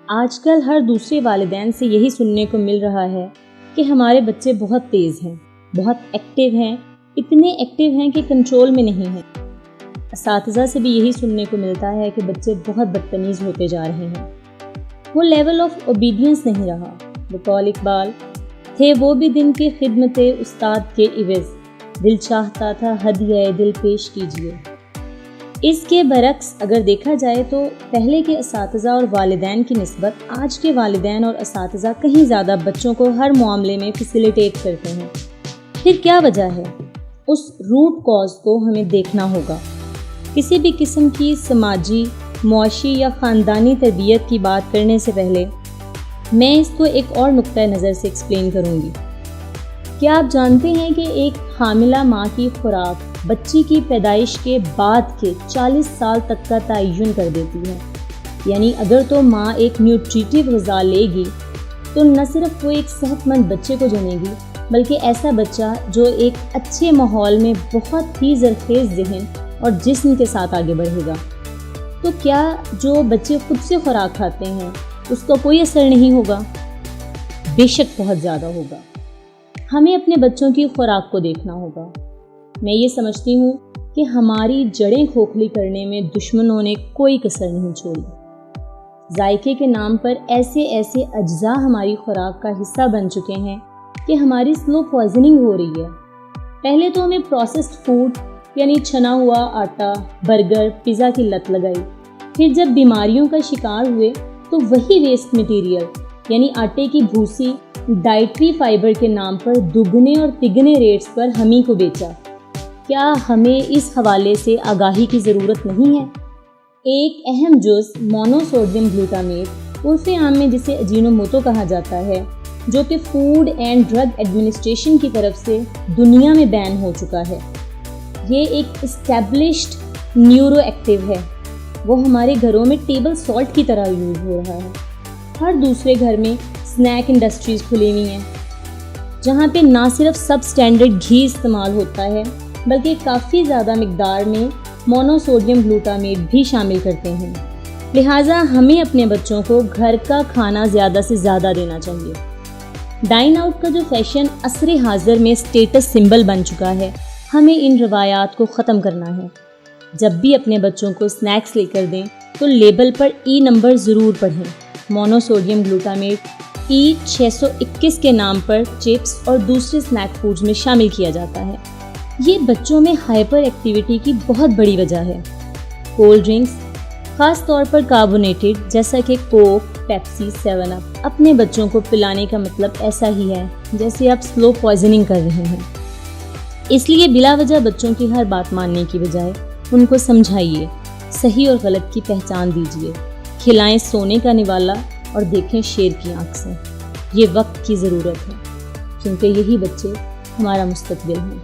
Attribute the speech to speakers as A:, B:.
A: آج کل ہر دوسرے والدین سے یہی سننے کو مل رہا ہے کہ ہمارے بچے بہت تیز ہیں، بہت ایکٹیو ہیں، اتنے ایکٹیو ہیں کہ کنٹرول میں نہیں ہیں۔ اساتذہ سے بھی یہی سننے کو ملتا ہے کہ بچے بہت بدتمیز ہوتے جا رہے ہیں۔ وہ لیول آف اوبیڈینس نہیں رہا۔ بقول اقبال، تھے وہ بھی دن کے خدمت استاد کے عوض، دل چاہتا تھا ہدیہ دل پیش کیجیے۔ اس کے برعکس اگر دیکھا جائے تو پہلے کے اساتذہ اور والدین کی نسبت آج کے والدین اور اساتذہ کہیں زیادہ بچوں کو ہر معاملے میں فیسیلیٹیٹ کرتے ہیں۔ پھر کیا وجہ ہے؟ اس روٹ کاز کو ہمیں دیکھنا ہوگا۔ کسی بھی قسم کی سماجی، معاشی یا خاندانی تربیت کی بات کرنے سے پہلے میں اس کو ایک اور نقطۂ نظر سے ایکسپلین کروں گی۔ کیا آپ جانتے ہیں کہ ایک حاملہ ماں کی خوراک بچی کی پیدائش کے بعد کے 40 سال تک کا تعین کر دیتی ہے؟ یعنی اگر تو ماں ایک نیوٹریٹیو غذا لے گی تو نہ صرف وہ ایک صحت مند بچے کو جنے گی، بلکہ ایسا بچہ جو ایک اچھے ماحول میں بہت ہی زرخیز ذہن اور جسم کے ساتھ آگے بڑھے گا۔ تو کیا جو بچے خود سے خوراک کھاتے ہیں اس کا کوئی اثر نہیں ہوگا؟ بے شک بہت زیادہ ہوگا۔ ہمیں اپنے بچوں کی خوراک کو دیکھنا ہوگا۔ میں یہ سمجھتی ہوں کہ ہماری جڑیں کھوکھلی کرنے میں دشمنوں نے کوئی کسر نہیں چھوڑی۔ ذائقے کے نام پر ایسے اجزاء ہماری خوراک کا حصہ بن چکے ہیں کہ ہماری سلو پوائزننگ ہو رہی ہے۔ پہلے تو ہمیں پروسیسڈ فوڈ یعنی چھنا ہوا آٹا، برگر، پیزا کی لت لگائی۔ پھر جب بیماریوں کا شکار ہوئے تو وہی ویسٹ مٹیریل یعنی آٹے کی بھوسی ڈائٹری فائبر کے نام پر دگنے اور تگنے ریٹس پر ہمیں کو بیچا۔ کیا ہمیں اس حوالے سے آگاہی کی ضرورت نہیں ہے؟ ایک اہم جز مونو سوڈیم گلوٹامیٹ، عرف عام میں جسے اجینوموٹو کہا جاتا ہے، جو کہ فوڈ اینڈ ڈرگ ایڈمنسٹریشن کی طرف سے دنیا میں بین ہو چکا ہے۔ یہ ایک اسٹیبلشڈ نیورو ایکٹیو ہے۔ وہ ہمارے گھروں میں ٹیبل سالٹ کی طرح یوز ہو رہا ہے۔ ہر دوسرے گھر میں اسنیک انڈسٹریز کھلی ہوئی ہیں، جہاں پہ نہ صرف سب اسٹینڈرڈ گھی استعمال ہوتا ہے بلکہ کافی زیادہ مقدار میں مونو سوڈیم گلوٹامیٹ بھی شامل کرتے ہیں۔ لہٰذا ہمیں اپنے بچوں کو گھر کا کھانا زیادہ سے زیادہ دینا چاہیے۔ ڈائن آؤٹ کا جو فیشن عصر حاضر میں اسٹیٹس سمبل بن چکا ہے، ہمیں ان روایات کو ختم کرنا ہے۔ جب بھی اپنے بچوں کو اسنیکس لے کر دیں تو لیبل پر ای نمبر ضرور پڑھیں۔ مونو سوڈیم گلوٹامیٹ E621 کے نام پر چپس اور دوسرے اسنیک فوڈز میں شامل کیا جاتا ہے۔ یہ بچوں میں ہائپر ایکٹیویٹی کی بہت بڑی وجہ ہے۔ کولڈ ڈرنکس، خاص طور پر کاربونیٹڈ جیسا کہ کوک، پیپسی، 7 اپ، اپنے بچوں کو پلانے کا مطلب ایسا ہی ہے جیسے آپ سلو پوائزننگ کر رہے ہیں۔ اس لیے بلا وجہ بچوں کی ہر بات ماننے کی بجائے ان کو سمجھائیے، صحیح اور غلط کی پہچان دیجیے، کھلائیں سونے کا نوالا اور دیکھیں شیر کی آنکھ سے۔ یہ وقت کی ضرورت ہے کیونکہ یہی بچے ہمارا مستقبل ہیں۔